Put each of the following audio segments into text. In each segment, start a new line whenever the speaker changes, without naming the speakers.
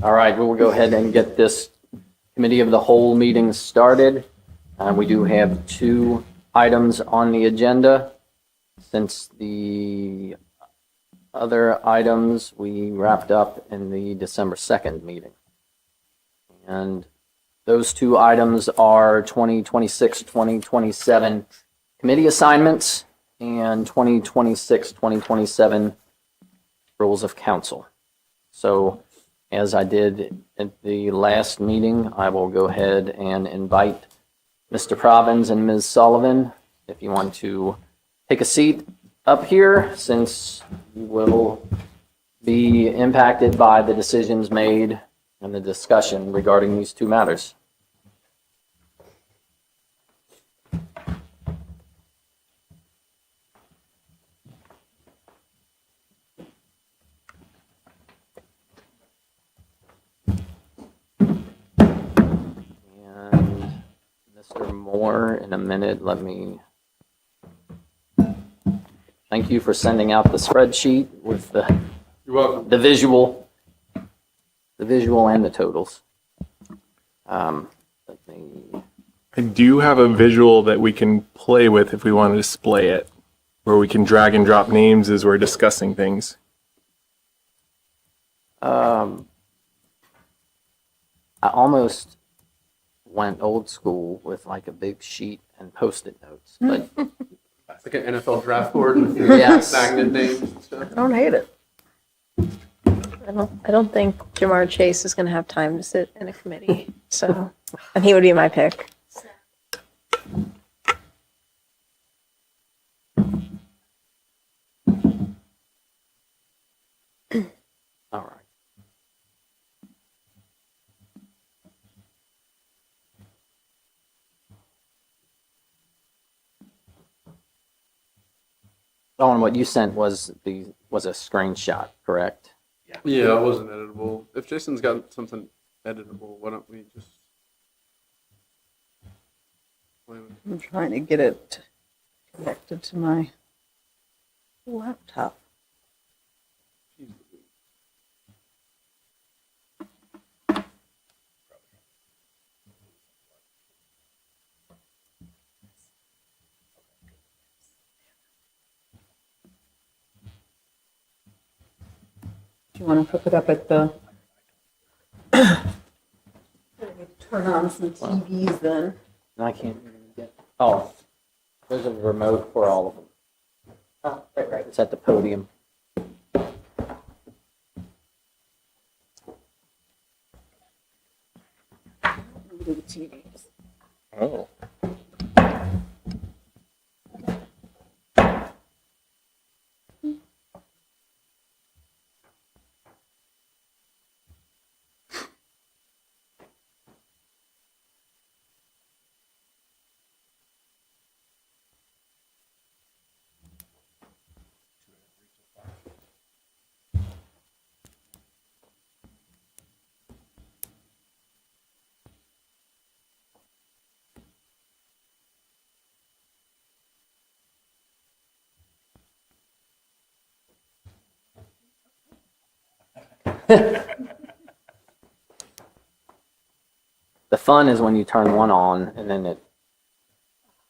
All right, we will go ahead and get this committee of the whole meeting started. We do have 2 items on the agenda. Since the other items we wrapped up in the December 2nd meeting. And those 2 items are 2026-2027 committee assignments and 2026-2027 rules of council. So as I did at the last meeting, I will go ahead and invite Mr. Probbins and Ms. Sullivan, if you want to take a seat up here, since you will be impacted by the decisions made and the discussion regarding these 2 matters. And Mr. Moore, in a minute, let me thank you for sending out the spreadsheet with the
You're welcome.
the visual and the totals. Let me,
I do have a visual that we can play with if we want to display it, where we can drag and drop names as we're discussing things.
I almost went old school with like a big sheet and Post-it notes, but
It's like an NFL draft board with your
Yes.
magnet names and stuff.
I don't hate it.
I don't think Jamar Chase is going to have time to sit in a committee, so, and he would be my pick.
all right. Oh, and what you sent was a screenshot, correct?
Yeah, it wasn't editable. If Jason's got something editable, why don't we just play with it?
I'm trying to get it connected to my laptop. Do you want to hook it up at the... Turn on some TVs then.
No, I can't even get. Oh, there's a remote for all of them. Oh, right. It's at the podium.
Do the TVs.
Oh.
The fun is when you turn one on and then it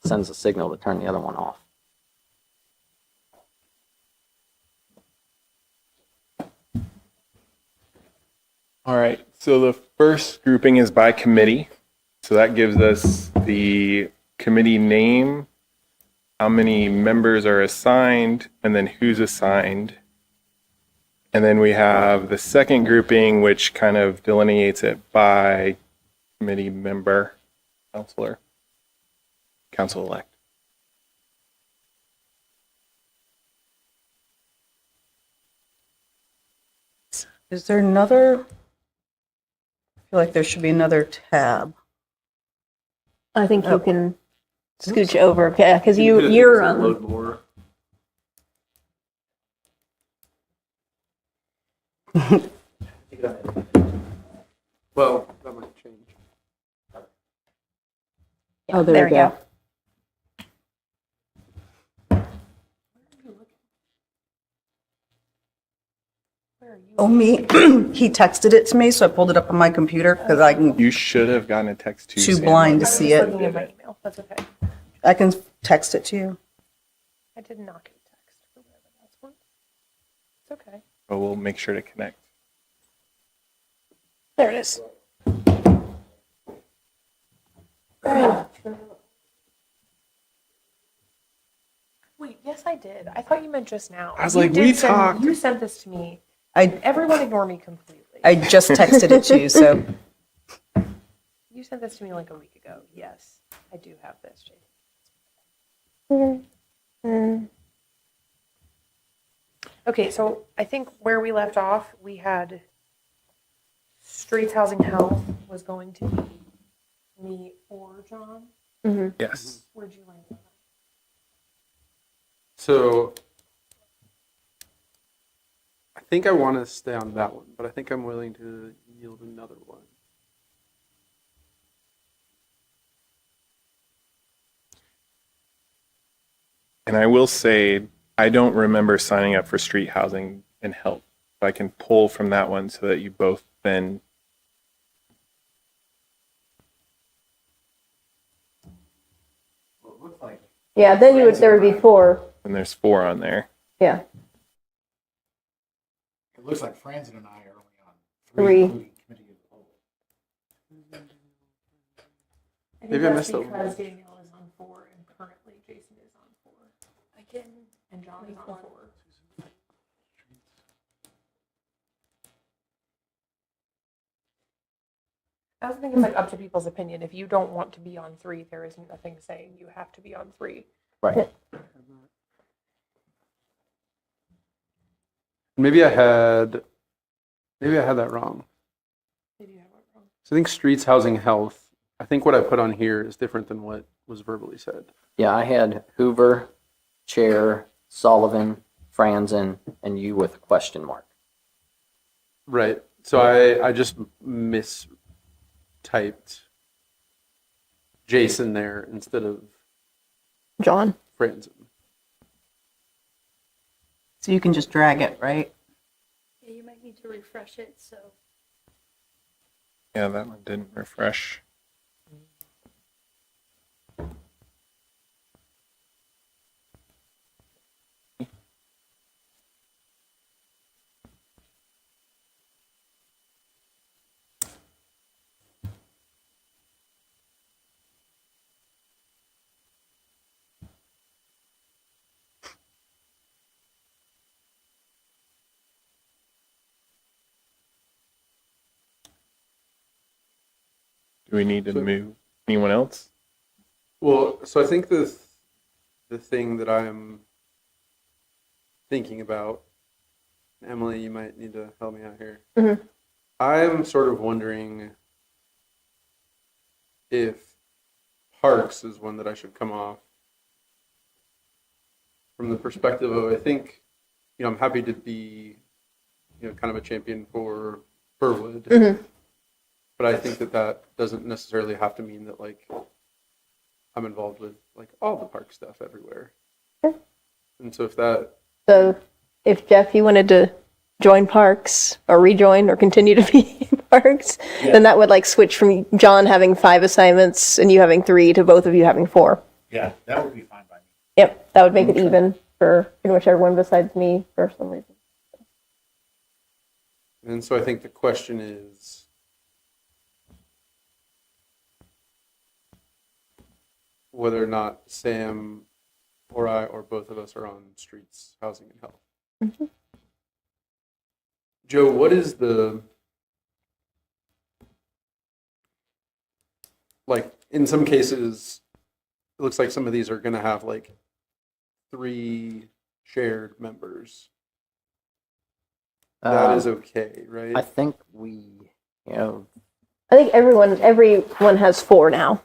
sends a signal to turn the other one off.
All right, so the first grouping is by committee. So that gives us the committee name, how many members are assigned, and then who's assigned. And then we have the second grouping, which kind of delineates it by committee member, counselor, council-elect.
Is there another? I feel like there should be another tab.
I think
Oh.
you can scooch over, because
You could
you're
load more. Well, that might change.
Oh,
there we go.
Where Oh, me? He texted it to me, so I pulled it up on my computer because
You should have gotten a text too,
too
Sam.
blind to
I was
see
just
it.
looking at my email. That's okay.
I can text it to you.
I did not get a text for whatever that's one. It's okay.
But we'll make sure to connect.
There it is.
Wait, yes, I did. I thought you meant just now.
I was
You
like,
did
we
send-
talked.
You sent this to me.
I
Everyone ignore me completely.
just texted it to you, so
You sent this to me like a week ago. Yes, I do have this, Jason. Okay, so I think where we left off, we had streets, housing, health was going to be me or John.
Yes.
Where'd you land on that?
So I think I want to stay on that one, but I think I'm willing to yield another one.
And I will say, I don't remember signing up for street housing and health. I can pull from that one so that you both then.
Yeah, then there would be 4.
And there's 4 on there.
Yeah.
It looks like Franzen and I are only on
3.
including committee of the whole.
I
Maybe I
that's
missed that one.
because Danielle is on 4 and currently Jason is on 4. Again. And John is on 4. I also think it's like up to people's opinion. If you don't want to be on 3, there is nothing saying you have to be on 3.
Right.
Maybe I had that wrong.
Maybe you have it wrong.
So I think streets, housing, health. I think what I put on here is different than what was verbally said.
Yeah, I had Hoover, Chair, Sullivan, Franzen, and you with a question mark.
Right. So I just mistyped Jason there instead of
John.
Franzen.
so you can just drag it, right?
Yeah, you might need to refresh it, so.
Yeah, that one didn't refresh. Do we need to move anyone else?
Well, so I think the thing that I'm thinking about, Emily, you might need to help me out here.
Mhm.
I'm sort of wondering if parks is one that I should come off from the perspective of, I think, I'm happy to be, kind of a champion for Burwood. But I think that doesn't necessarily have to mean that, like, I'm involved with, like, all the park stuff everywhere.
Okay.
And so if that,
So if Jeff, you wanted to join Parks or rejoin or continue to be in Parks, then that would like switch from John having 5 assignments and you having 3 to both of you having 4.
Yeah, that would be fine by me.
Yep, that would make it even for pretty much everyone besides me for some reason.
and so I think the question is, whether or not Sam or I or both of us are on streets, housing, and health. Joe, what is like, in some cases, it looks like some of these are going to have like 3 shared members. That is okay, right?
I think we,
I think everyone has 4 now.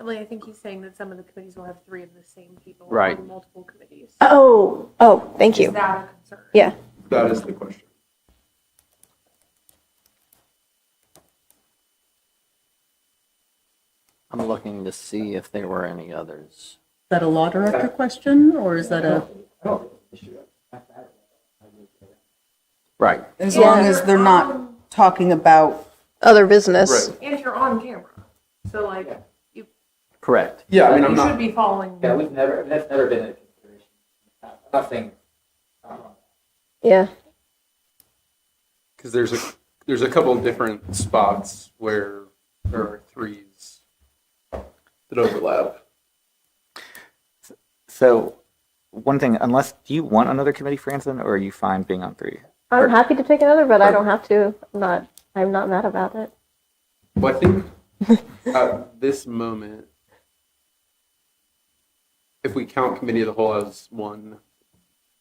Emily, I think he's saying that some of the committees will have 3 of the same people
Right.
on multiple committees.
Oh, thank you.
Is that a concern?
Yeah.
That is the question.
I'm looking to see if there were any others.
Is that a law director question, or is that a,
Right.
As long as they're not talking about,
Other business.
Right.
And you're on camera. So like, you,
Correct.
Yeah, I mean, I'm
you should
not,
be following.
Yeah, that's never been a consideration. Nothing.
Yeah.
because there's a couple of different spots where there are threes that overlap.
So, one thing, do you want another committee, Franklin, or are you fine being on 3?
I'm happy to take another, but I don't have to. I'm not mad about it.
Well, I think at this moment, if we count committee of the whole as one,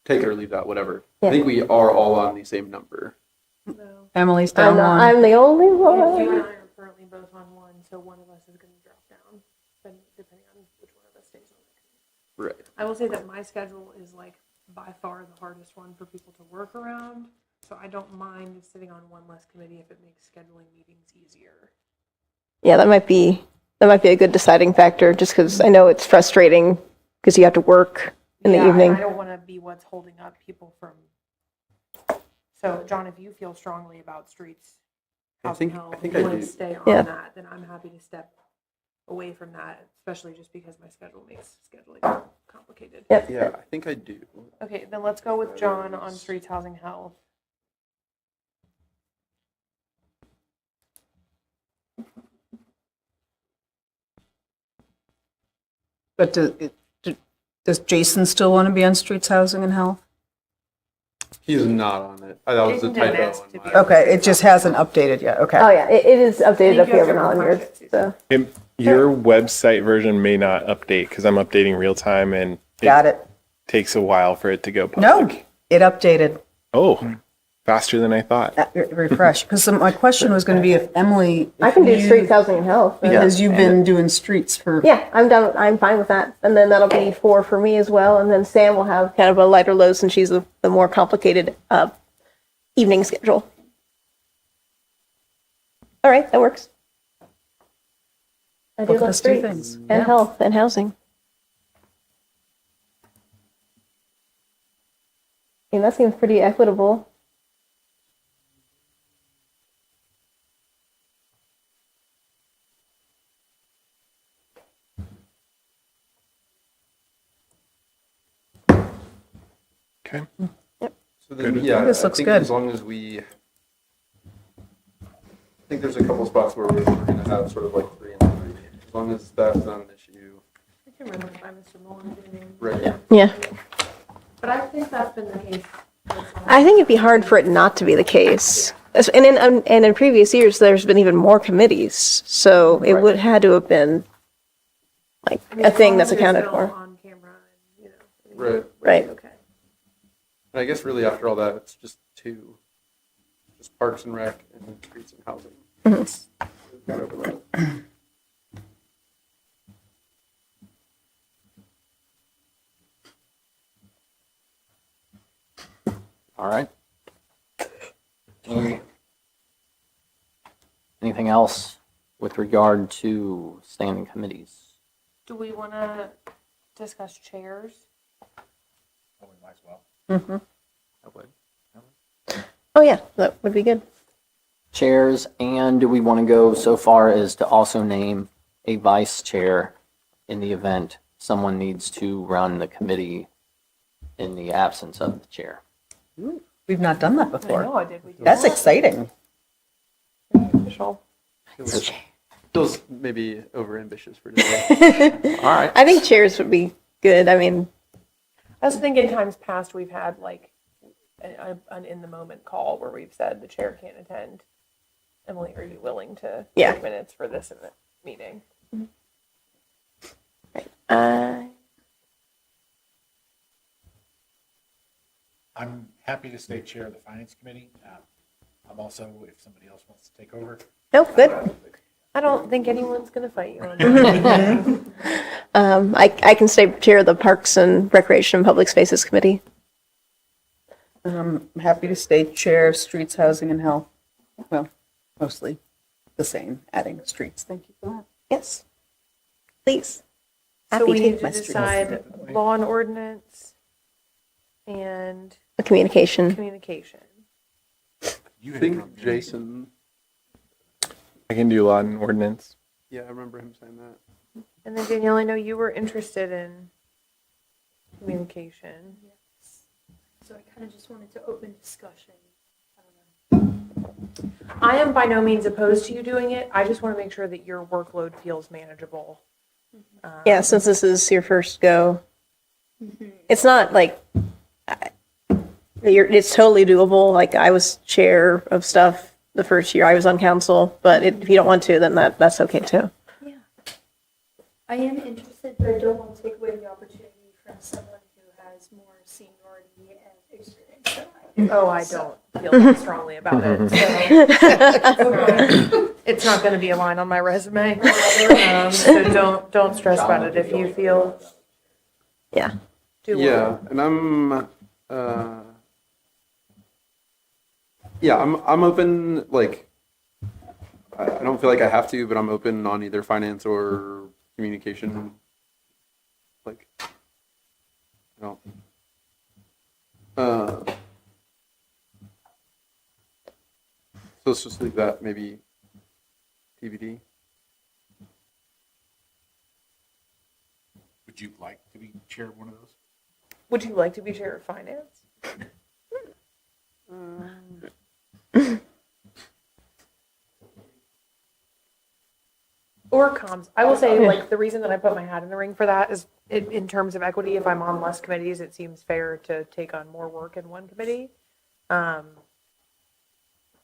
take it or leave that, whatever.
Yeah.
I think we are all on the same number.
No.
Emily's down one.
I'm the only
You
one.
and I are currently both on one, so one of us is going to drop down, but depending on which one of us stays on the committee.
Right.
I will say that my schedule is like by far the hardest one for people to work around, so I don't mind sitting on one less committee if it makes scheduling meetings easier.
Yeah, that might be a good deciding factor, just because I know it's frustrating because you have to work in the
Yeah, and
evening.
I don't want to be what's holding up people from. So, John, if you feel strongly about streets,
I
housing
think
health,
I
you want
do.
to stay on
Yeah.
that, then I'm happy to step away from that, especially just because my schedule makes scheduling complicated.
Yep.
Yeah, I think I do.
Okay, then let's go with John on streets, housing, health.
But does Jason still want to be on streets, housing, and health?
He's not on it. That was a
Jason didn't
typo
ask
on
to be
my.
on
Okay, it just hasn't updated yet, okay.
Oh yeah, it is updated up
you
here,
have
but not on
to
yours.
refresh it,
So
Your website version may not update because I'm updating real time and
Got it.
takes a while for it to go
No,
public.
it updated.
Oh, faster than I thought.
Refresh, because my question was going to be if Emily.
I can do streets, housing, and health.
Because you've been doing streets for.
Yeah, I'm done. I'm fine with that. And then that'll be 4 for me as well. And then Sam will have kind of a lighter load since she's the more complicated evening schedule. All right, that works. I do
Both of
love
us do
streets
things.
and
Yeah.
health and housing. I mean, that seems pretty equitable.
Okay.
So then, yeah,
This
I
looks
think
good.
as long as we, I think there's a couple spots where we're going to have sort of like 3 and 3. As long as that's not an issue.
I can run it by Mr. Mullen,
Right.
Yeah.
but I think that's been the case.
I think it'd be hard for it not to be the case. And in previous years, there's been even more committees. So it would had to have been like a thing that's accounted for.
On camera and,
Right.
Right.
Okay.
And I guess really after all that, it's just 2. Just Parks and Rec and then Streets and Housing. Got overlap.
All right. Anything else with regard to standing committees?
Do we want to discuss chairs?
Oh, we might as well.
I would.
Oh yeah, that would be good.
Chairs, and do we want to go so far as to also name a vice chair in the event someone needs to run the committee in the absence of the chair?
We've not done that
I know
before.
I did. We did.
That's exciting.
Official.
Feels maybe over ambitious for today.
All right.
I think chairs would be good. I mean,
I also think in times past, we've had like an in the moment call where we've said the chair can't attend. Emily, are you willing to
Yeah.
take minutes for this meeting?
I'm happy to stay chair of the finance committee. I'm also, if somebody else wants to take over.
no, good.
I don't think anyone's going to fight you on that.
I can stay chair of the Parks and Recreation and Public Spaces Committee.
I'm happy to stay chair of streets, housing, and health. Well, mostly the same, adding streets. Thank you for that.
Yes, please.
So
Happy
we
to.
need to
my streets.
decide law and ordinance, and
The communication.
communication.
You
I
had come
think Jason,
I can do law and ordinance.
yeah, I remember him saying that.
And then Danielle, I know you were interested in communication.
Yes. So I kind of just wanted to open discussion. I don't know.
I am by no means opposed to you doing it. I just want to make sure that your workload feels manageable.
Yeah, since this is your first go, it's not like it's totally doable. Like I was chair of stuff the first year I was on council, but if you don't want to, then that's okay too.
Yeah. I am interested, but I don't want to take away the opportunity from someone who has more seniority and experience than I do.
Oh, I don't feel that strongly about it. So. It's not going to be a line on my resume. So don't stress about it if you feel.
Yeah.
Do
Yeah, and I'm open, like, I don't feel like I have to, but I'm open on either finance or communication. Like, you know. So let's just leave that maybe TBD.
Would you like to be chair of one of those?
Would you like to be chair of finance? Or comms. I will say, like, the reason that I put my hat in the ring for that is in terms of equity, if I'm on less committees, it seems fair to take on more work in one committee. But,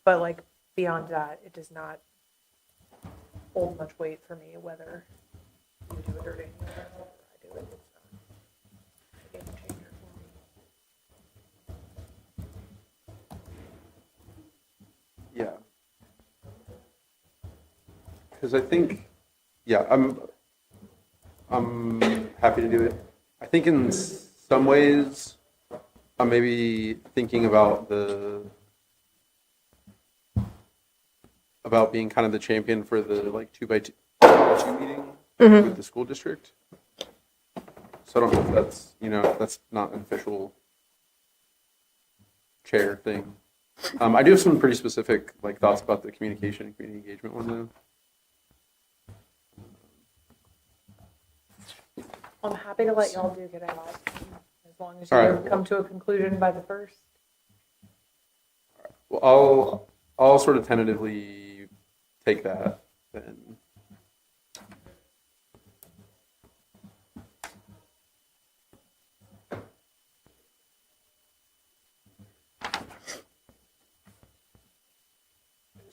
like, beyond that, it does not hold much weight for me whether you do it or Daniel does it or I do it. It's not a game changer for me.
Yeah. Because I think, yeah, I'm happy to do it. I think in some ways, I'm maybe thinking about being kind of the champion for the like 2x2 meeting with the school district. So I don't know if that's, that's not an official chair thing. I do have some pretty specific like thoughts about the communication and community engagement one though.
I'm happy to let y'all duke it out as long as
All
you
right.
come to a conclusion by the first.
Well, I'll sort of tentatively take that then.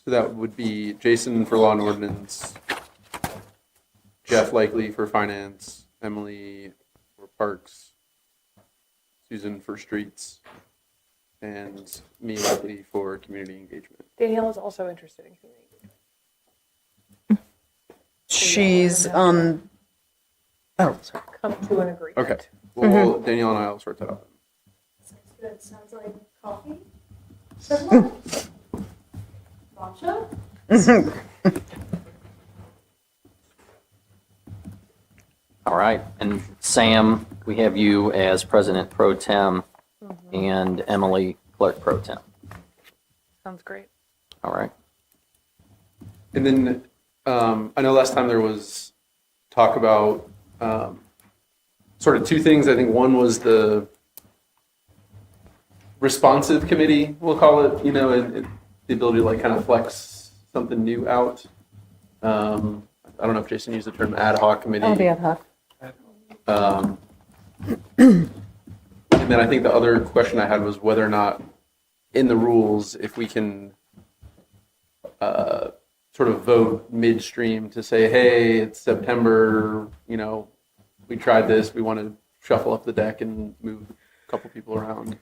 So that would be Jason for law and ordinance, Jeff likely for finance, Emily for parks, Susan for streets, and me likely for community engagement.
Danielle is also interested in community.
She's oh, sorry.
Come to an agreement.
Okay. Well, Danielle and I will sort that out.
Sounds good. Sounds like coffee. Similar. Matcha.
All right. And Sam, we have you as president pro tem and Emily clerk pro tem.
Sounds great.
All right.
And then I know last time there was talk about sort of two things. I think one was the responsive committee, we'll call it, and the ability to like kind of flex something new out. I don't know if Jason used the term ad hoc committee.
I'll be ad hoc.
And then I think the other question I had was whether or not in the rules, if we can sort of vote midstream to say, hey, it's September, we tried this, we want to shuffle up the deck and move a couple people around.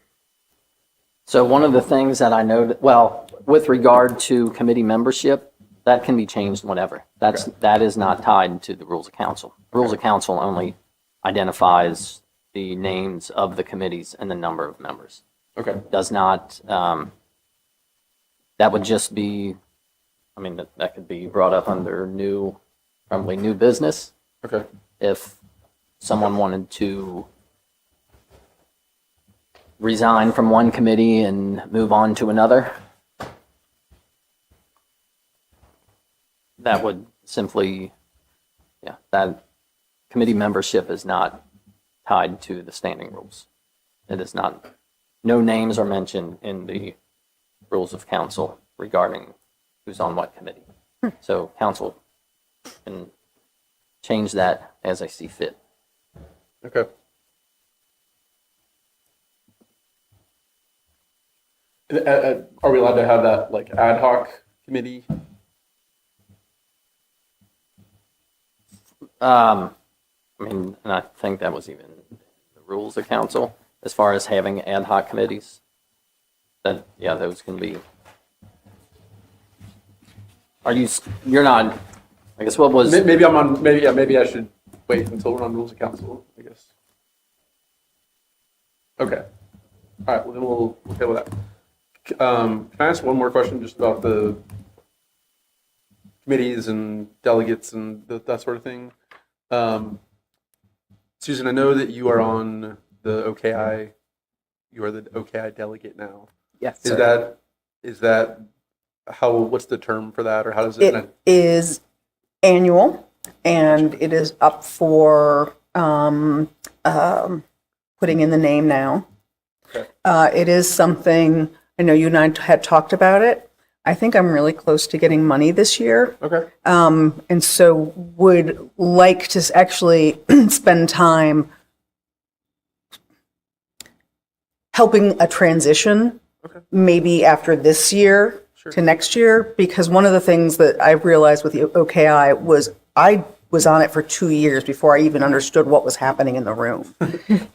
So one of the things that I know, well, with regard to committee membership, that can be changed whenever. That is not tied to the rules of council. Rules of council only identifies the names of the committees and the number of members.
Okay.
Does not, that would just be, I mean, that could be brought up under probably new business.
Okay.
If someone wanted to resign from one committee and move on to another, that would simply, yeah, that committee membership is not tied to the standing rules. It is not, no names are mentioned in the rules of council regarding who's on what committee. So council can change that as I see fit.
Okay. Are we allowed to have that like ad hoc committee?
I mean, and I think that was even the rules of council, as far as having ad hoc committees. That, yeah, those can be. You're not, I guess what was,
Maybe I'm on, maybe I should wait until we're on rules of council, I guess. Okay. All right, well then we'll deal with that. Can I ask one more question just about the committees and delegates and that sort of thing? Susan, I know that you are on the OKI, you are the OKI delegate now.
Yes,
Is
sir.
that how, what's the term for that, or how does
It is annual, and it is up for putting in the name now.
Okay.
It is something, I know you and I had talked about it. I think I'm really close to getting money this year.
Okay.
And so would like to actually spend time helping a transition,
Okay.
maybe after this year
Sure.
to next year, because one of the things that I realized with the OKI was I was on it for 2 years before I even understood what was happening in the room.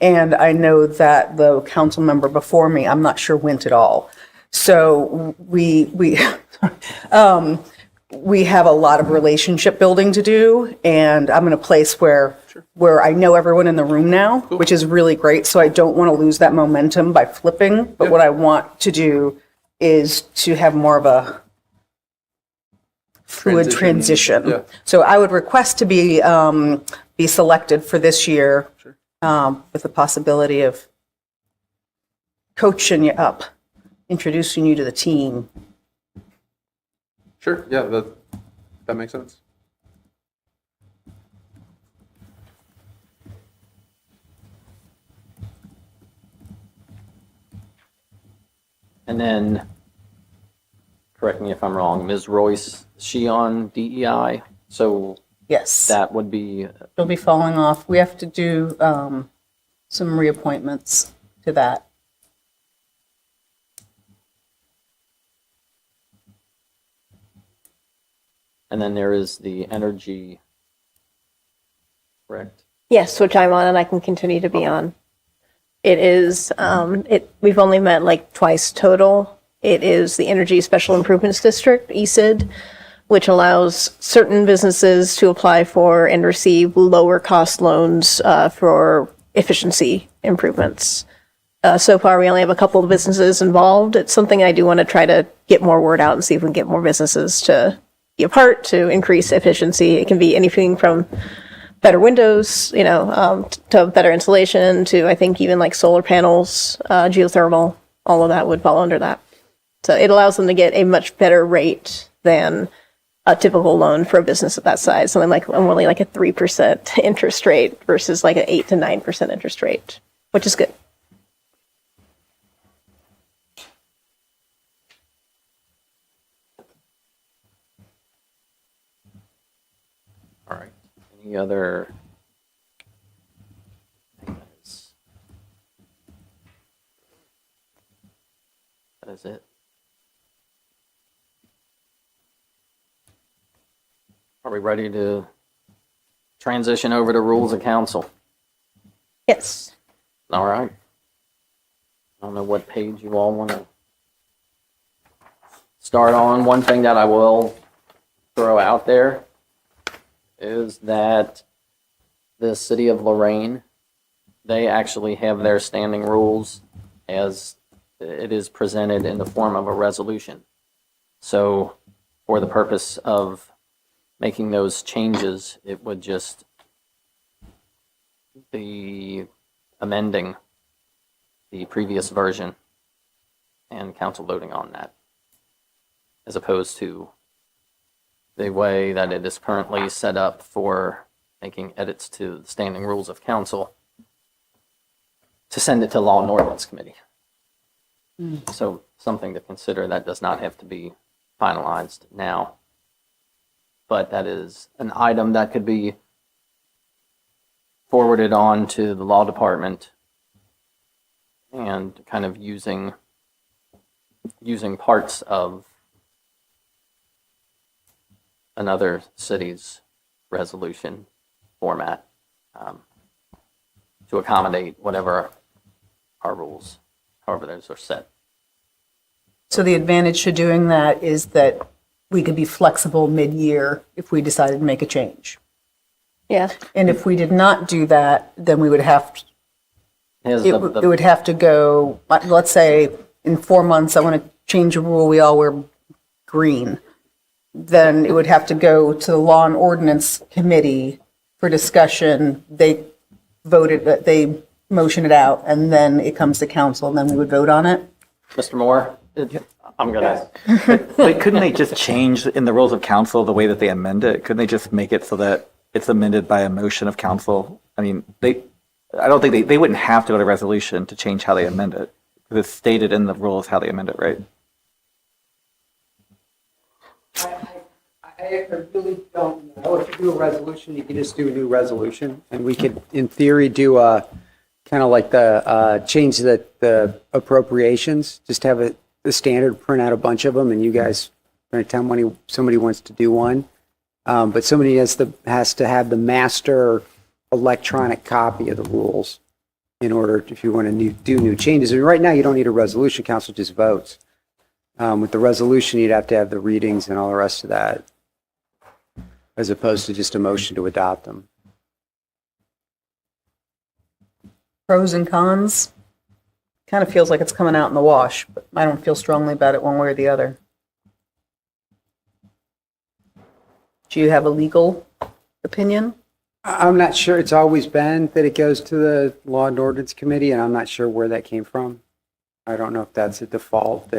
And I know that the council member before me, I'm not sure went at all. So we have a lot of relationship building to do, and I'm in a place where I know everyone in the room now, which is really great. So I don't want to lose that momentum by flipping. But what I want to do is to have more of a fluid transition.
Yeah.
So I would request to be selected for this year, with the possibility of coaching you up, introducing you to the team.
Sure, yeah, that makes sense.
and then, correct me if I'm wrong, Ms. Royce, is she on DEI? So
Yes,
that would be,
she'll be falling off. We have to do some reappointments to that.
and then there is the energy, correct?
Yes, which I'm on and I can continue to be on. It is, we've only met like twice total. It is the Energy Special Improvements District, ESID, which allows certain businesses to apply for and receive lower cost loans for efficiency improvements. So far, we only have a couple of businesses involved. It's something I do want to try to get more word out and see if we can get more businesses to be a part to increase efficiency. It can be anything from better windows, to better insulation, to I think even like solar panels, geothermal, all of that would fall under that. So it allows them to get a much better rate than a typical loan for a business of that size. Something like only like a 3% interest rate versus like an 8 to 9% interest rate, which is good.
All right. Any other? That is it. Are we ready to transition over to rules of council?
Yes.
All right. I don't know what page you all want to start on. One thing that I will throw out there is that the city of Lorraine, they actually have their standing rules as it is presented in the form of a resolution. So for the purpose of making those changes, it would just be amending the previous version and council voting on that, as opposed to the way that it is currently set up for making edits to the standing rules of council to send it to Law and Ordinance Committee. So something to consider. That does not have to be finalized now. But that is an item that could be forwarded on to the law department and kind of using parts of another city's resolution format to accommodate whatever our rules, however those are set.
So the advantage to doing that is that we could be flexible mid-year if we decided to make a change.
Yeah.
And if we did not do that, then we would have,
Has
it
the-
would- it would have to go, let's say, in 4 months, I want to change a rule, we all wear green. Then it would have to go to the Law and Ordinance Committee for discussion. They voted, they motion it out, and then it comes to council, and then we would vote on it.
Mr. Moore, I'm gonna,
But couldn't they just change in the rules of council the way that they amend it? Couldn't they just make it so that it's amended by a motion of council? I mean, I don't think they wouldn't have to go to resolution to change how they amend it. Because it's stated in the rules how they amend it, right?
I really don't know. If you do a resolution, you can just do a new resolution, and we could, in theory, do a kind of like the change the appropriations. Just have the standard, print out a bunch of them, and you guys print out when somebody wants to do one. But somebody has to have the master electronic copy of the rules in order, if you want to do new changes. And right now, you don't need a resolution. Council just votes. With the resolution, you'd have to have the readings and all the rest of that, as opposed to just a motion to adopt them.
Pros and cons. Kind of feels like it's coming out in the wash, but I don't feel strongly about it one way or the other. Do you have a legal opinion?
I'm not sure. It's always been that it goes to the Law and Ordinance Committee, and I'm not sure where that came from. I don't know if that's a default,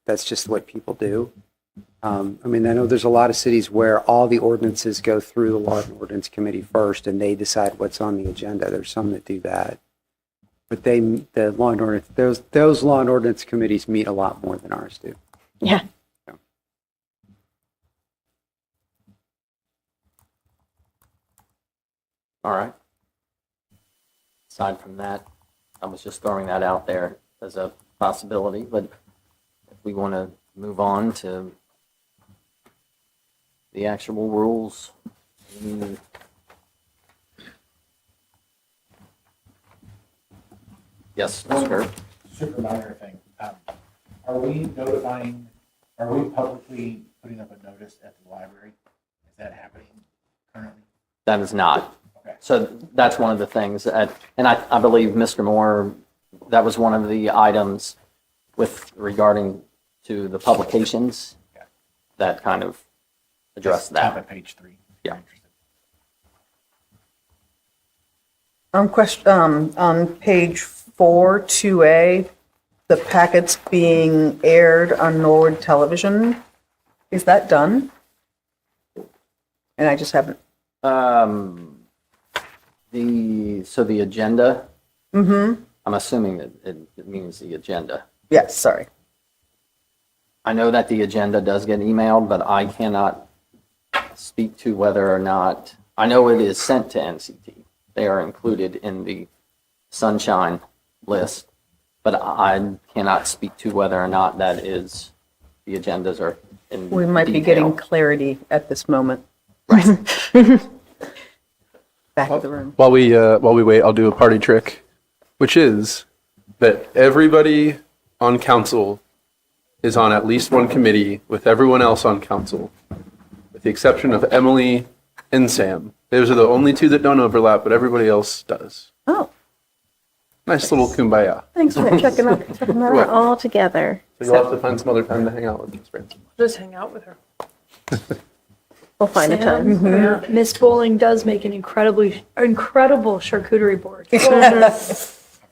that's just what people do. I mean, I know there's a lot of cities where all the ordinances go through the Law and Ordinance Committee first, and they decide what's on the agenda. There's some that do that. But the Law and Ordinance, those Law and Ordinance Committees meet a lot more than ours do.
Yeah.
all right. Aside from that, I was just throwing that out there as a possibility, but if we want to move on to the actual rules. Yes, Mr. Kerr.
Super minor thing. Are we publicly putting up a notice at the library? Is that happening currently?
That is not.
Okay.
So that's one of the things, and I believe Mr. Moore, that was one of the items with regarding to the publications that kind of addressed
Top
that.
of page 3.
Yeah.
On page 4, 2A, the packets being aired on Norwood television, is that done? And I just haven't,
The agenda, I'm assuming that it means the agenda.
yes, sorry.
I know that the agenda does get emailed, but I cannot speak to whether or not, I know it is sent to NCT. They are included in the sunshine list, but I cannot speak to whether or not that is, the agendas are in
We might be
detail.
getting clarity at this moment. Back of the room.
While we wait, I'll do a party trick, which is that everybody on council is on at least one committee with everyone else on council, with the exception of Emily and Sam. Those are the only two that don't overlap, but everybody else does.
Oh,
Nice little kumbaya.
thanks for checking that
We're
out.
all together.
So you'll have to find some other time to hang out with us, Francis.
Just hang out with her.
We'll find a time.
Yeah. Miss Bowling does make an incredible charcuterie board.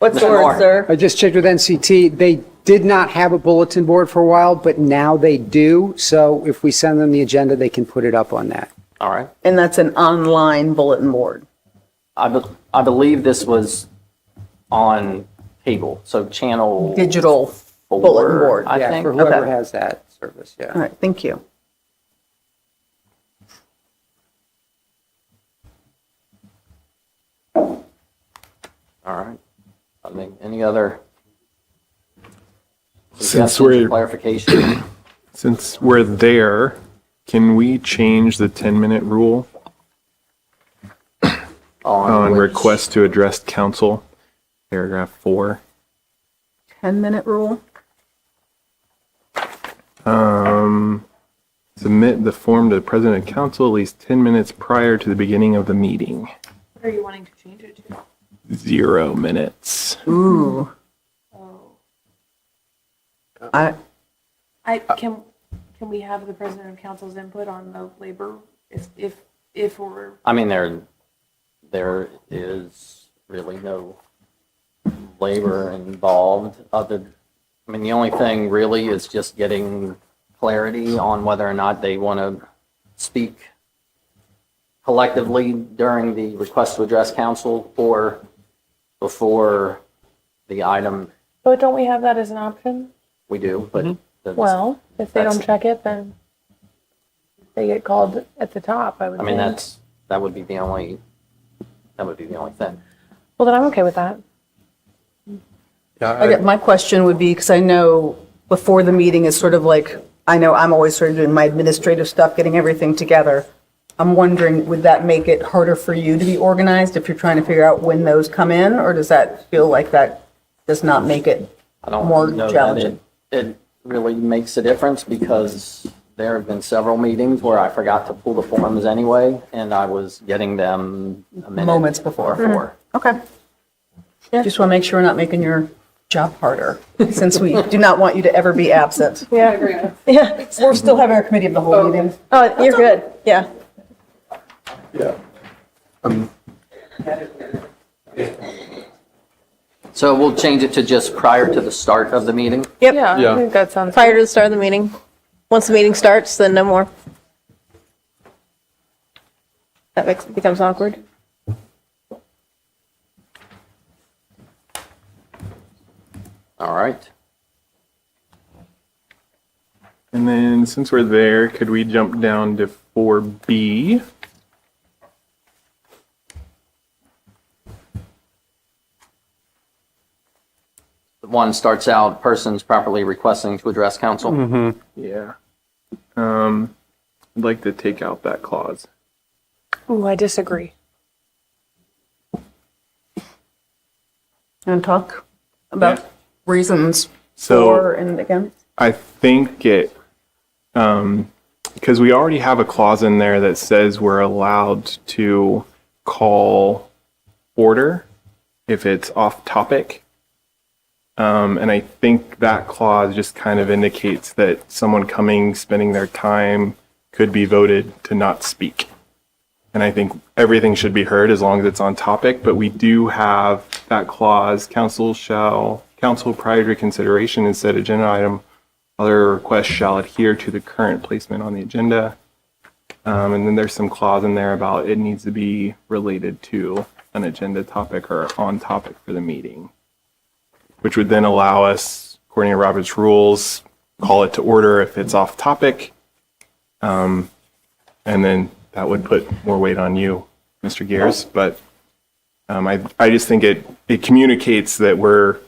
What's the
Mr.
word,
Moore.
sir?
I just checked with NCT. They did not have a bulletin board for a while, but now they do. So if we send them the agenda, they can put it up on that.
All right.
And that's an online bulletin board.
I believe this was on cable, so channel
Digital
4,
bulletin board.
I
Yeah,
think.
for whoever
Okay.
has that service, yeah.
All right, thank you.
All right. I think any other
Since
suggestions
we're-
or clarification?
Since we're there, can we change the 10-minute rule on
which-
request to address council, paragraph 4?
10-minute rule?
Submit the form to the president of council at least 10 minutes prior to the beginning of the meeting.
What are you wanting to change it to?
0 minutes.
Ooh.
Can we have the president of council's input on the labor if we're,
I mean, there is really no labor involved other, I mean, the only thing really is just getting clarity on whether or not they want to speak collectively during the request to address council or before the item
but don't we have that as an option?
we do, but that's-
Well, if they don't
That's-
check it, then they get called at the top, I would
I mean,
think.
that would be the only thing.
Well, then I'm okay with that.
Yeah,
I get, my question would be, because I know before the meeting is sort of like, I know I'm always sort of doing my administrative stuff, getting everything together. I'm wondering, would that make it harder for you to be organized if you're trying to figure out when those come in? Or does that feel like that does not make it
I don't
more
know that
challenging?
it really makes a difference because there have been several meetings where I forgot to pull the forms anyway, and I was getting them a minute
Moments before.
before.
Okay. Just want to make sure we're not making your job harder, since we do not want you to ever be absent.
Yeah. Yeah.
We're still having our committee of the whole meeting.
Oh, you're good. Yeah.
yeah.
So we'll change it to just prior to the start of the meeting.
Yep.
Yeah,
Yeah.
I think that sounds.
Prior to the start of the meeting. Once the meeting starts, then no more. Becomes awkward.
All right.
And then since we're there, could we jump down to 4B?
One starts out, persons properly requesting to address council.
Yeah. I'd like to take out that clause.
Ooh, I disagree.
And talk about reasons
So-
for and against.
I think it, because we already have a clause in there that says we're allowed to call order if it's off topic. And I think that clause just kind of indicates that someone coming, spending their time could be voted to not speak. And I think everything should be heard as long as it's on topic, but we do have that clause, council prior to consideration and said agenda item, other requests shall adhere to the current placement on the agenda. And then there's some clause in there about it needs to be related to an agenda topic or on topic for the meeting, which would then allow us, according to Robert's rules, call it to order if it's off topic. And then that would put more weight on you, Mr. Gears. But I just think it communicates that we're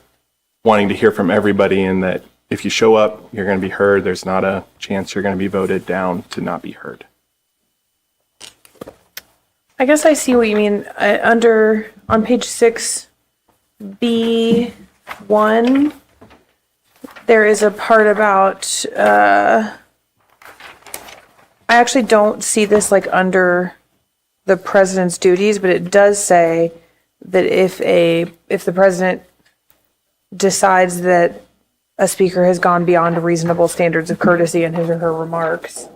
wanting to hear from everybody and that if you show up, you're going to be heard. There's not a chance you're going to be voted down to not be heard.
I guess I see what you mean. On page 6B1, there is a part about, I actually don't see this like under the president's duties, but it does say that if the president decides that a speaker has gone beyond reasonable standards of courtesy in his or her remarks,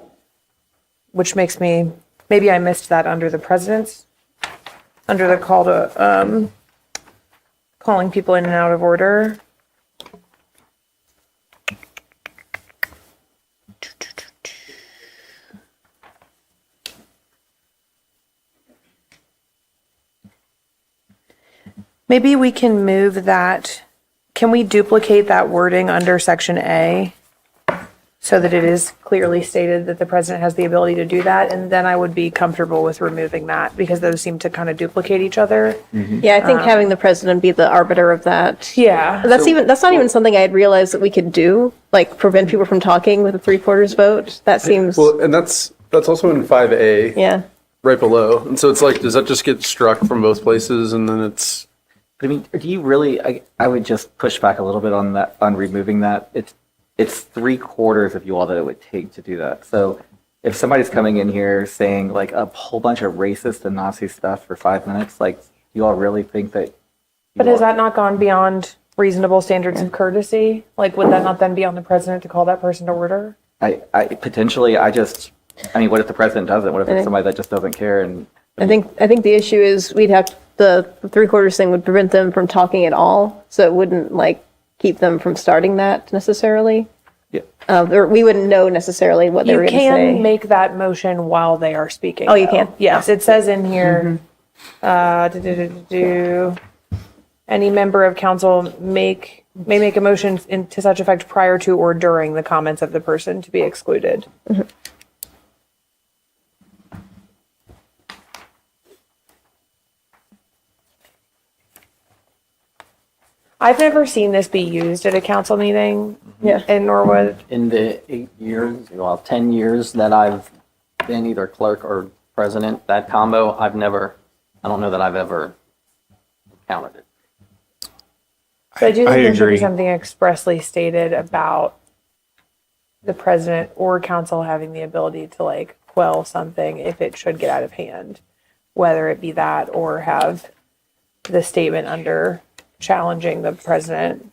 which makes me, maybe I missed that under the president's, under the call to, calling people in and out of order. Maybe we can move that. Can we duplicate that wording under section A so that it is clearly stated that the president has the ability to do that? And then I would be comfortable with removing that because those seem to kind of duplicate each other.
Yeah, I think having the president be the arbiter of that.
Yeah.
That's not even something I had realized that we could do, like prevent people from talking with a 3/4 vote. That seems,
Well, and that's also in 5A.
yeah.
Right below. And so it's like, does that just get struck from both places and then it's,
But I mean, do you really, I would just push back a little bit on that, on removing that. It's 3/4 of you all that it would take to do that. So if somebody's coming in here saying like a whole bunch of racist and Nazi stuff for 5 minutes, like, you all really think that?
But has that not gone beyond reasonable standards of courtesy? Like, would that not then be on the president to call that person to order?
I potentially, I mean, what if the president doesn't? What if it's somebody that just doesn't care? And
I think the issue is we'd have, the 3/4 thing would prevent them from talking at all. So it wouldn't like keep them from starting that necessarily.
yeah,
Or we wouldn't know necessarily what they were
You
going to say.
can make that motion while they are speaking.
Oh, you
though.
can?
Yes, it says in here, any member of council may make a motion to such effect prior to or during the comments of the person to be excluded. I've never seen this be used at a council meeting
Yeah.
in Norwood.
In the 10 years that I've been either clerk or president, that combo, I don't know that I've ever encountered it.
So I do think
I
there should be
agree.
something expressly stated about the president or council having the ability to like quell something if it should get out of hand, whether it be that or have the statement under challenging the president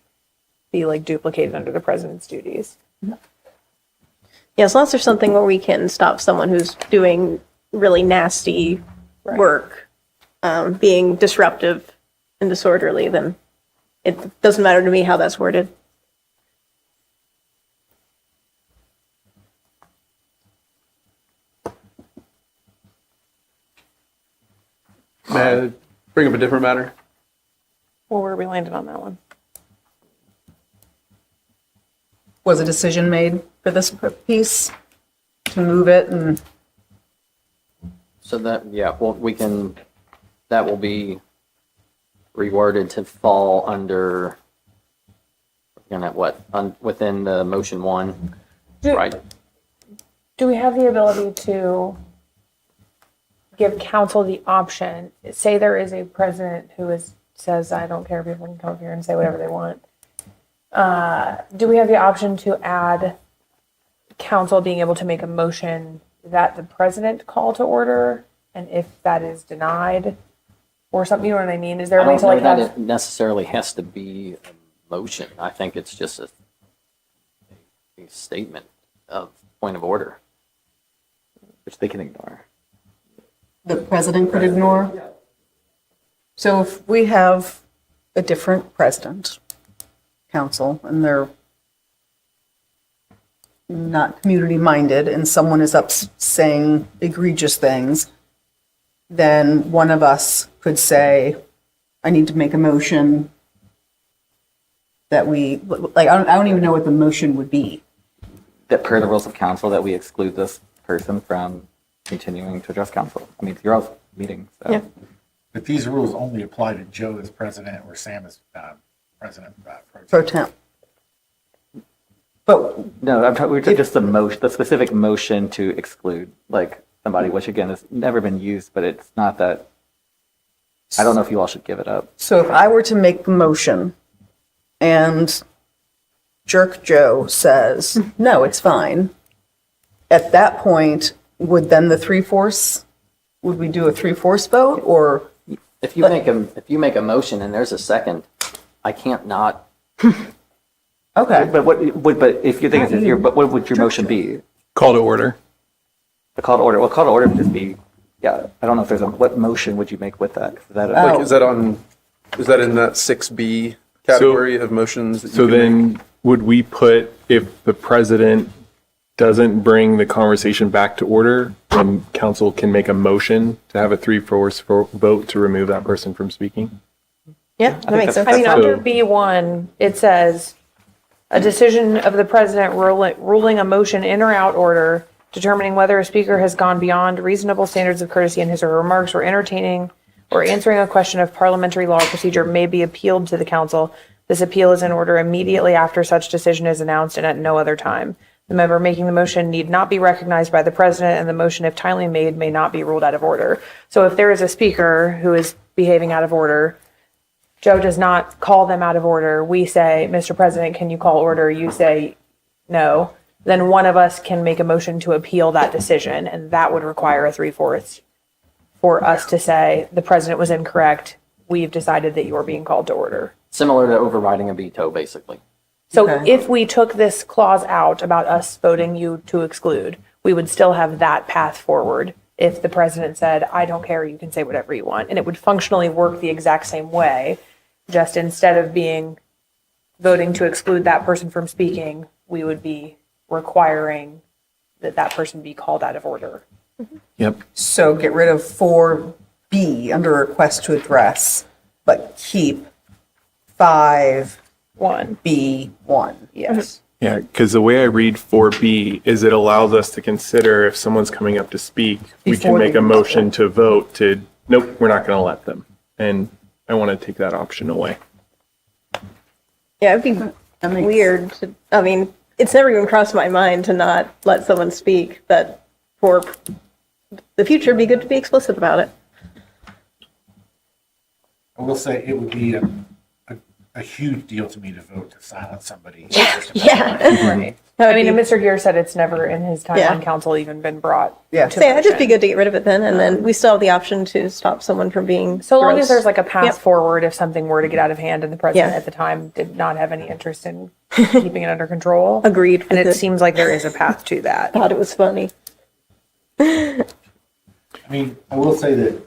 be like duplicated under the president's duties.
Yeah, as long as there's something where we can stop someone who's doing really nasty work, being disruptive and disorderly, then it doesn't matter to me how that's worded.
may I bring up a different matter?
Well, where are we landed on that one?
Was a decision made for this piece to move it and
So that, yeah, well, that will be reworded to fall under, within the motion one, right?
Do we have the ability to give council the option, say there is a president who says, I don't care, people can come up here and say whatever they want. Do we have the option to add council being able to make a motion that the president call to order? And if that is denied or something, you know what I mean? Is there
I
a way
don't
to
know
like
that
have?
it necessarily has to be a motion. I think it's just a statement of point of order, which they can ignore.
the president could ignore. So if we have a different president, council, and they're not community-minded, and someone is up saying egregious things, then one of us could say, I need to make a motion that we, like, I don't even know what the motion would be.
That per the rules of council, that we exclude this person from continuing to address council. I mean, it's your all meeting, so.
Yeah.
But these rules only apply to Joe as president or Sam as president.
Pro temp. But
No, I'm talking, we're just the motion, the specific motion to exclude, like, somebody, which again, has never been used, but it's not that, I don't know if you all should give it up.
so if I were to make the motion and Jerk Joe says, no, it's fine, at that point, would then the 3/4, would we do a 3/4 vote or?
If you make a motion and there's a second, I can't not.
Okay.
But if you think it's easier, but what would your motion be?
Call to order.
The call to order, well, call to order would just be, yeah, I don't know if there's what motion would you make with that? Is that
Oh.
Like, is that on Is that in that 6B category of motions? That you
So
can make?
then would we put, if the president doesn't bring the conversation back to order, then council can make a motion to have a 3/4 vote to remove that person from speaking?
Yeah, that makes sense.
I mean,
So-
under B1, it says, a decision of the president ruling a motion in or out order, determining whether a speaker has gone beyond reasonable standards of courtesy in his or her remarks, or entertaining or answering a question of parliamentary law or procedure may be appealed to the council. This appeal is in order immediately after such decision is announced and at no other time. The member making the motion need not be recognized by the president, and the motion, if timely made, may not be ruled out of order. So if there is a speaker who is behaving out of order, Joe does not call them out of order. We say, Mr. President, can you call order? You say no. Then one of us can make a motion to appeal that decision, and that would require a 3/4 for us to say, the president was incorrect. We've decided that you are being called to order.
Similar to overriding a veto, basically.
So
Okay.
if we took this clause out about us voting you to exclude, we would still have that path forward. If the president said, I don't care, you can say whatever you want, and it would functionally work the exact same way, just instead of being voting to exclude that person from speaking, we would be requiring that that person be called out of order.
Yep.
So get rid of 4B under request to address, but keep 5B1.
One, yes.
Yeah, because the way I read 4B is it allows us to consider if someone's coming up to speak, we can
Before
make
they
a
vote.
motion to vote to, nope, we're not going to let them. And I want to take that option away.
Yeah, it'd be weird to, I mean, it's never even crossed my mind to not let someone speak, but for the future, it'd be good to be explicit about it.
I will say it would be a huge deal to me to vote to silence somebody.
Yeah.
Right. I mean, and Mr. Gear said it's never in his time
Yeah.
on council even been brought.
Yeah.
to
So yeah, it'd just be
motion.
good to get rid of it then, and then we still have the option to stop someone from being
So long as
gross.
there's like a path
Yep.
forward if something were to get out of hand and the president
Yeah.
at the time did not have any interest in keeping it under control.
Agreed
And
with
it
it.
seems like there is a path to that.
Thought it was funny.
I mean, I will say that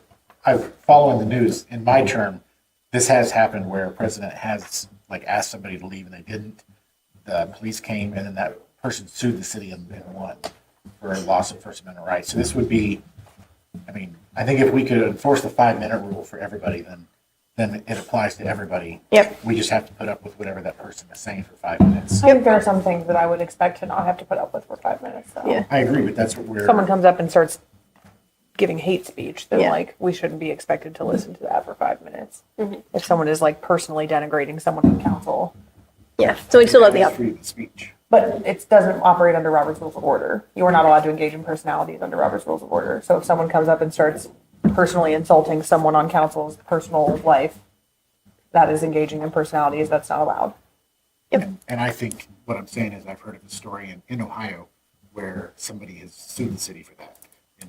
I've following the news in my term, this has happened where a president has like asked somebody to leave and they didn't. The police came and then that person sued the city and won for a loss of First Amendment rights. So this would be, I mean, I think if we could enforce the 5-minute rule for everybody, then it applies to everybody.
Yep.
We just have to put up with whatever that person is saying for 5 minutes.
I think there are some things that I would expect to not have to put up with for 5 minutes. So.
Yeah.
I agree, but that's what we're.
Someone comes up and starts giving hate speech, then
Yeah.
like we shouldn't be expected to listen to that for 5 minutes. If someone is like personally denigrating someone in council,
Yeah, so we still have the option.
Freedom of speech.
but it doesn't operate under Robert's Rules of Order. You are not allowed to engage in personalities under Robert's Rules of Order. So if someone comes up and starts personally insulting someone on council's personal life, that is engaging in personalities. That's not allowed.
And I think what I'm saying is I've heard of a story in Ohio where somebody has sued the city for that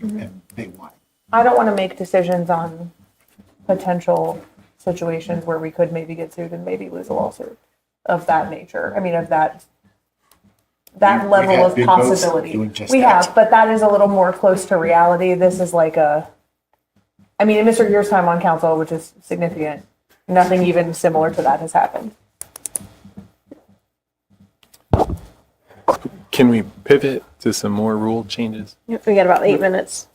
and they won.
I don't want to make decisions on potential situations where we could maybe get sued and maybe lose a lawsuit of that nature. I mean, of that
We've
level
had
of
big votes
possibility.
doing just
We
that.
have, but that is a little more close to reality. This is like I mean, in Mr. Gear's time on council, which is significant, nothing even similar to that has happened.
Can we pivot to some more rule changes?
Yep, we got about 8 minutes.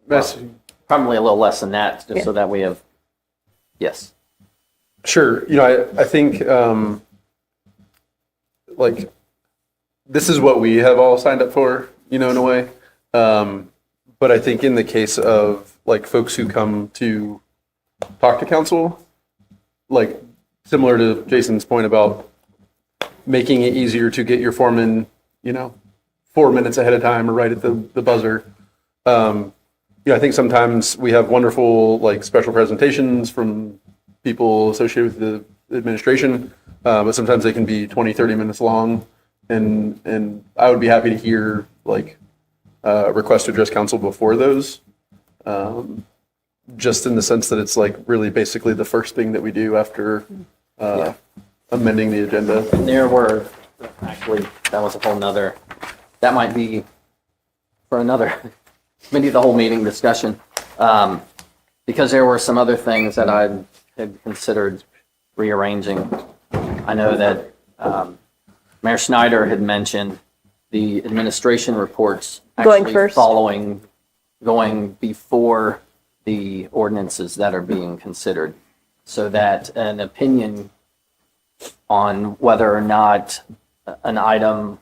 Probably a little less than that, just so that we have, yes.
Sure. You know, I think like this is what we have all signed up for, you know, in a way. But I think in the case of like folks who come to talk to council, like similar to Jason's point about making it easier to get your form in, you know, 4 minutes ahead of time or right at the buzzer. You know, I think sometimes we have wonderful like special presentations from people associated with the administration, but sometimes they can be 20, 30 minutes long. And I would be happy to hear like request to address council before those, just in the sense that it's like really basically the first thing that we do after amending the agenda.
There were, actually, that was a whole nother, that might be for another, maybe the whole meeting discussion. Because there were some other things that I had considered rearranging. I know that Mayor Schneider had mentioned the administration reports
Going
actually
first.
going before the ordinances that are being considered, so that an opinion on whether or not an item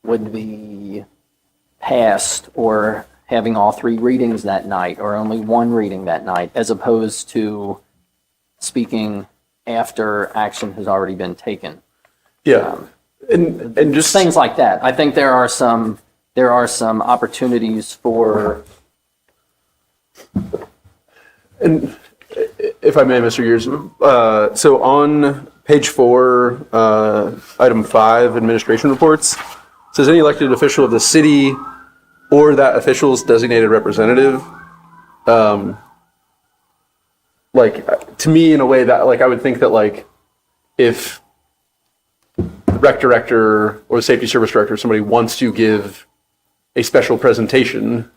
would be passed or having all three readings that night or only one reading that night, as opposed to speaking after action has already been taken.
Yeah. And just
Things like that. I think there are some opportunities for,
And if I may, Mr. Years, so on page 4, item 5, administration reports, it says any elected official of the city or that official's designated representative. Like, to me, in a way that, like, I would think that, like, if the rec director or the safety service director, somebody wants to give a special presentation,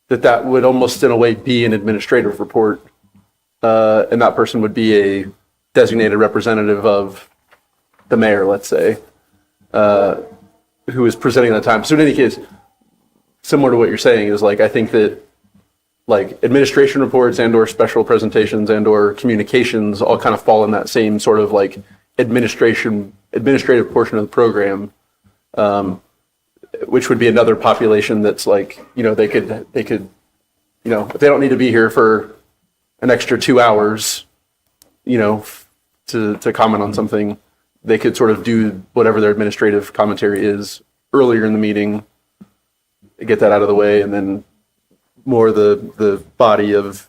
that would almost in a way be an administrative report. And that person would be a designated representative of the mayor, let's say, who is presenting at the time. So in any case, similar to what you're saying is like, I think that like administration reports and or special presentations and or communications all kind of fall in that same sort of like administrative portion of the program, which would be another population that's like, you know, they could, you know, if they don't need to be here for an extra 2 hours, you know, to comment on something, they could sort of do whatever their administrative commentary is earlier in the meeting, get that out of the way, and then more the body of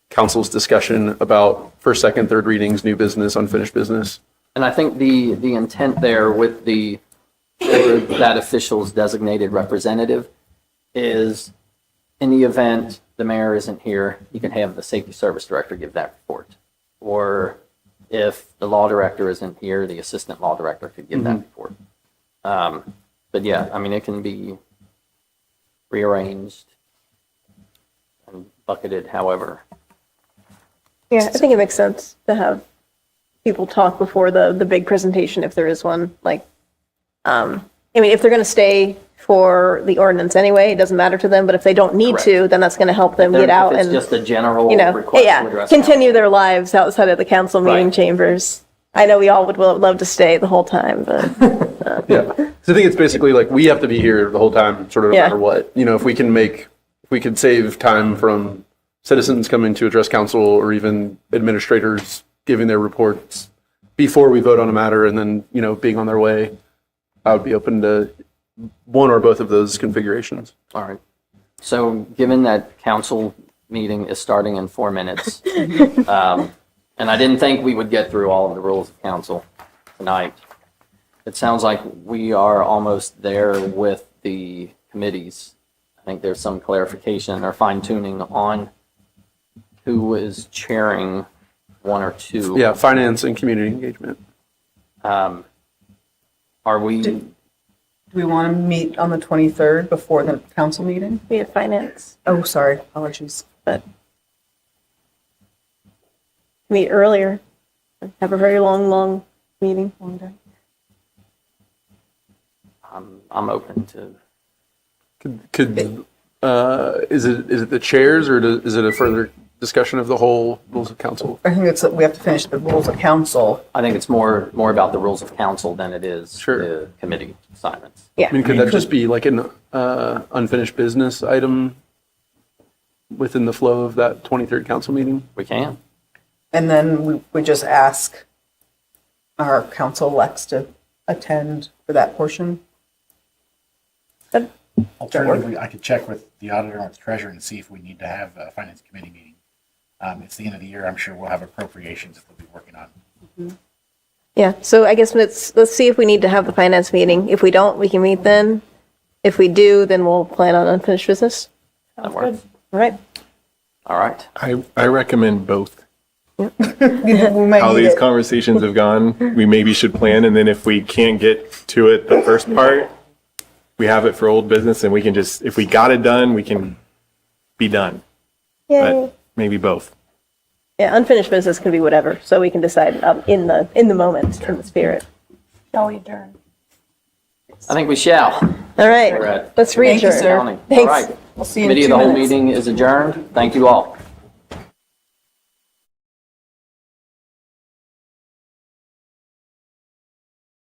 council's discussion about first, second, third readings, new business, unfinished business.
and I think the intent there with or that official's designated representative is, in the event the mayor isn't here, you can have the safety service director give that report. Or if the law director isn't here, the assistant law director could give that report. But yeah, I mean, it can be rearranged and bucketed however.
Yeah, I think it makes sense to have people talk before the big presentation if there is one. Like, I mean, if they're going to stay for the ordinance anyway, it doesn't matter to them. But if they don't need to, then that's going to help them get out
If it's
and,
just a general
you know,
request to
yeah,
address
continue their lives outside of the council meeting
Right.
chambers. I know we all would love to stay the whole time, but
Yeah. So I think it's basically like we have to be here the whole time, sort of no
Yeah.
matter what. You know, if we could save time from citizens coming to address council or even administrators giving their reports before we vote on a matter and then, you know, being on their way, I would be open to one or both of those configurations.
All right. So given that council meeting is starting in 4 minutes, and I didn't think we would get through all of the rules of council tonight, it sounds like we are almost there with the committees. I think there's some clarification or fine tuning on who is chairing one or two.
Yeah, finance and community engagement.
Are we,
Do we want to meet on the 23rd before the council meeting?
we have finance,
Oh, sorry, apologies.
but meet earlier. Have a very long meeting. Long day.
I'm open to,
Is it the chairs or is it a further discussion of the whole rules of council?
I think we have to finish the rules of council.
I think it's more about the rules of council than it is
Sure.
the committee assignments.
I mean, could that just be like an unfinished business item within the flow of that 23rd council meeting?
We can.
And then we would just ask our council elects to attend for that portion.
Alternatively, I could check with the auditor and with the treasurer and see if we need to have a finance committee meeting. It's the end of the year. I'm sure we'll have appropriations that we'll be working on.
Yeah, so I guess let's see if we need to have the finance meeting. If we don't, we can meet then. If we do, then we'll plan on unfinished business.
That works.
All right.
All right.
I recommend both.
We might
How
need
these
it.
conversations have gone, we maybe should plan, and then if we can't get to it the first part, we have it for old business, and we can just, if we got it done, we can be done.
Yay.
But maybe both.
Yeah, unfinished business can be whatever, so we can decide in the moment, in the spirit.
Shall we adjourn?
I think we shall.
All
All
right,
right.
let's
Thank you,
re-adjourn.
sir.
All
Thanks.
right.
We'll see you in
Committee of
2
the whole
minutes.
meeting is adjourned. Thank you all.